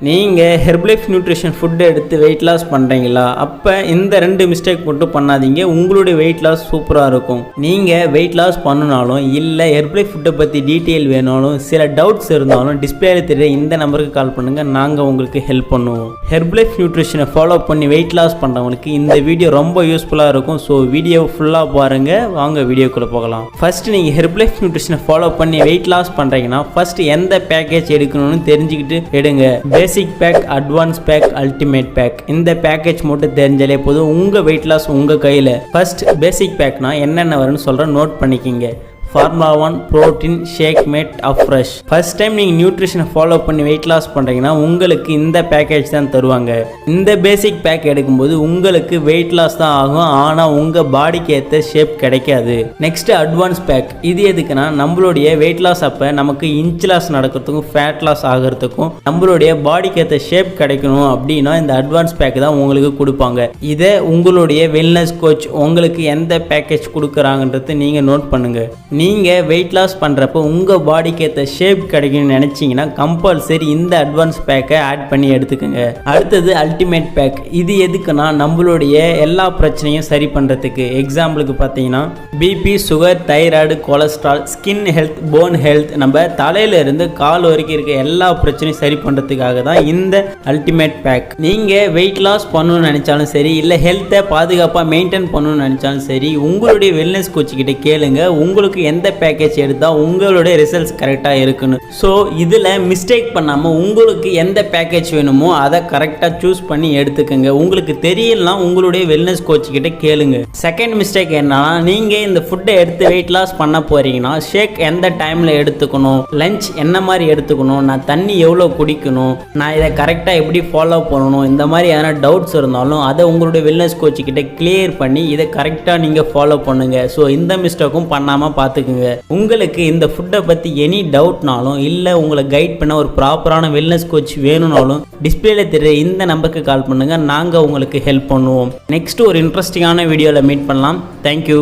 நீங்கள் Herbalife nutrition food எடுத்து weight loss பண்ணுறீங்களா? அப்போ இந்த 2 மிஸ்டேக் மட்டும் பண்ணாதீங்க, உங்களுடைய வெயிட் லாஸ் சூப்பராக இருக்கும். நீங்கள் வெயிட் லாஸ் பண்ணனாலும் இல்லை ஹெர்பலைஃப் ஃபுட்டை பற்றி டீட்டெயில் வேணாலும் சில டவுட்ஸ் இருந்தாலும் டிஸ்பிளேல தெரிய இந்த நம்பருக்கு கால் பண்ணுங்கள், நாங்கள் உங்களுக்கு ஹெல்ப் பண்ணுவோம். ஹெர்பலைஃப் நியூட்ரிஷனை ஃபாலோ பண்ணி வெயிட் லாஸ் பண்ணுறவங்களுக்கு இந்த வீடியோ ரொம்ப யூஸ்ஃபுல்லாக இருக்கும். ஸோ வீடியோ ஃபுல்லாக பாருங்கள், வாங்க வீடியோக்குள்ளே போகலாம். ஃபஸ்ட்டு நீங்கள் ஹெர்பலைஃப் நியூட்ரிஷனை ஃபாலோ பண்ணி வெயிட் லாஸ் பண்ணுறீங்கன்னா ஃபஸ்ட்டு எந்த பேக்கேஜ் எடுக்கணும்னு தெரிஞ்சுக்கிட்டு எடுங்க. Basic pack, advance pack, ultimate pack, இந்த பேக்கேஜ் மட்டும் தெரிஞ்சாலே போதும், உங்கள் வெயிட் லாஸ் உங்கள் கையில். ஃபர்ஸ்ட் பேசிக் பேக்னா என்னென்ன வரும்னு சொல்கிறேன், நோட் பண்ணிக்கிங்க. Formula 1 protein shake made afresh. First time நீங்கள் நியூட்ரிஷனை ஃபாலோ பண்ணி வெயிட் லாஸ் பண்ணுறீங்கன்னா உங்களுக்கு இந்த பேக்கேஜ் தான் தருவாங்க. இந்த பேசிக் பேக் எடுக்கும்போது உங்களுக்கு வெயிட் லாஸ் தான் ஆகும், ஆனால் உங்கள் பாடிக்கு ஏற்ற ஷேப் கிடைக்காது. Next advance pack. இது எதுக்குன்னா நம்மளுடைய வெயிட் லாஸ் அப்போ நமக்கு இன்ச் லாஸ் நடக்கிறதுக்கும் ஃபேட் லாஸ் ஆகிறதுக்கும் நம்மளுடைய பாடிக்கு ஏற்ற ஷேப் கிடைக்கணும் அப்படின்னா இந்த அட்வான்ஸ் பேக் தான் உங்களுக்கு கொடுப்பாங்க. இதை உங்களுடைய வெல்னஸ் கோச் உங்களுக்கு எந்த பேக்கேஜ் கொடுக்குறாங்கன்றது நீங்கள் நோட் பண்ணுங்கள். நீங்கள் வெயிட் லாஸ் பண்ணுறப்போ உங்கள் பாடிக்கு ஏற்ற ஷேப் கிடைக்கும்னு நினச்சிங்கன்னா கம்பல்சரி இந்த அட்வான்ஸ் பேக்கை ஆட் பண்ணி எடுத்துக்கோங்க. அடுத்தது அல்டிமேட் பேக். இது எதுக்குன்னா நம்மளுடைய எல்லா பிரச்சனையும் சரி பண்ணுறதுக்கு. எக்ஸாம்பிளுக்கு பார்த்தீங்கன்னா BP, sugar, thyroid, cholesterol, skin health, bone health, நம்ம தலையிலிருந்து கால் வரைக்கும் இருக்க எல்லா பிரச்சனையும் சரி பண்ணுறதுக்காக தான் இந்த அல்டிமேட் பேக். நீங்கள் வெயிட் லாஸ் பண்ணணும்னு நினச்சாலும் சரி, இல்லை ஹெல்த்தை பாதுகாப்பாக மெயின்டைன் பண்ணணும்னு நினச்சாலும் சரி, உங்களுடைய வெல்னஸ் கோச்சுக்கிட்ட கேளுங்க, உங்களுக்கு எந்த பேக்கேஜ் எடுத்தால் உங்களுடைய ரிசல்ட்ஸ் கரெக்டாக இருக்குன்னு. ஸோ இதில் மிஸ்டேக் பண்ணாமல் உங்களுக்கு எந்த பேக்கேஜ் வேணுமோ அதை கரெக்டாக சூஸ் பண்ணி எடுத்துக்கோங்க. உங்களுக்கு தெரியலாம் உங்களுடைய வெல்னஸ் கோச்சுக்கிட்ட கேளுங்க. செகண்ட் மிஸ்டேக் என்னன்னா, நீங்கள் இந்த ஃபுட்டை எடுத்து வெயிட் லாஸ் பண்ண போகிறீங்கன்னா ஷேக் எந்த டைமில் எடுத்துக்கணும், லஞ்ச் என்ன மாதிரி எடுத்துக்கணும், நான் தண்ணி எவ்வளோ குடிக்கணும், நான் இதை கரெக்டாக எப்படி ஃபாலோ பண்ணணும், இந்த மாதிரி எதனா டவுட்ஸ் இருந்தாலும் அதை உங்களுடைய வெல்னஸ் கோச்சுக்கிட்ட கிளியர் பண்ணி இதை கரெக்டாக நீங்கள் ஃபாலோ பண்ணுங்கள். ஸோ இந்த மிஸ்டேக்கும் பண்ணாமல் பார்த்துக்குங்க. உங்களுக்கு இந்த ஃபுட்டை பற்றி எனி டவுட்னாலும் இல்லை உங்களை கைட் பண்ண ஒரு ப்ராப்பரான வெல்னஸ் கோச் வேணும்னாலும் டிஸ்பிளேல தெரிய இந்த நம்பருக்கு கால் பண்ணுங்கள், நாங்கள் உங்களுக்கு ஹெல்ப் பண்ணுவோம். நெக்ஸ்ட் ஒரு இன்ட்ரெஸ்டிங்கான வீடியோவில் மீட் பண்ணலாம். தேங்க்யூ.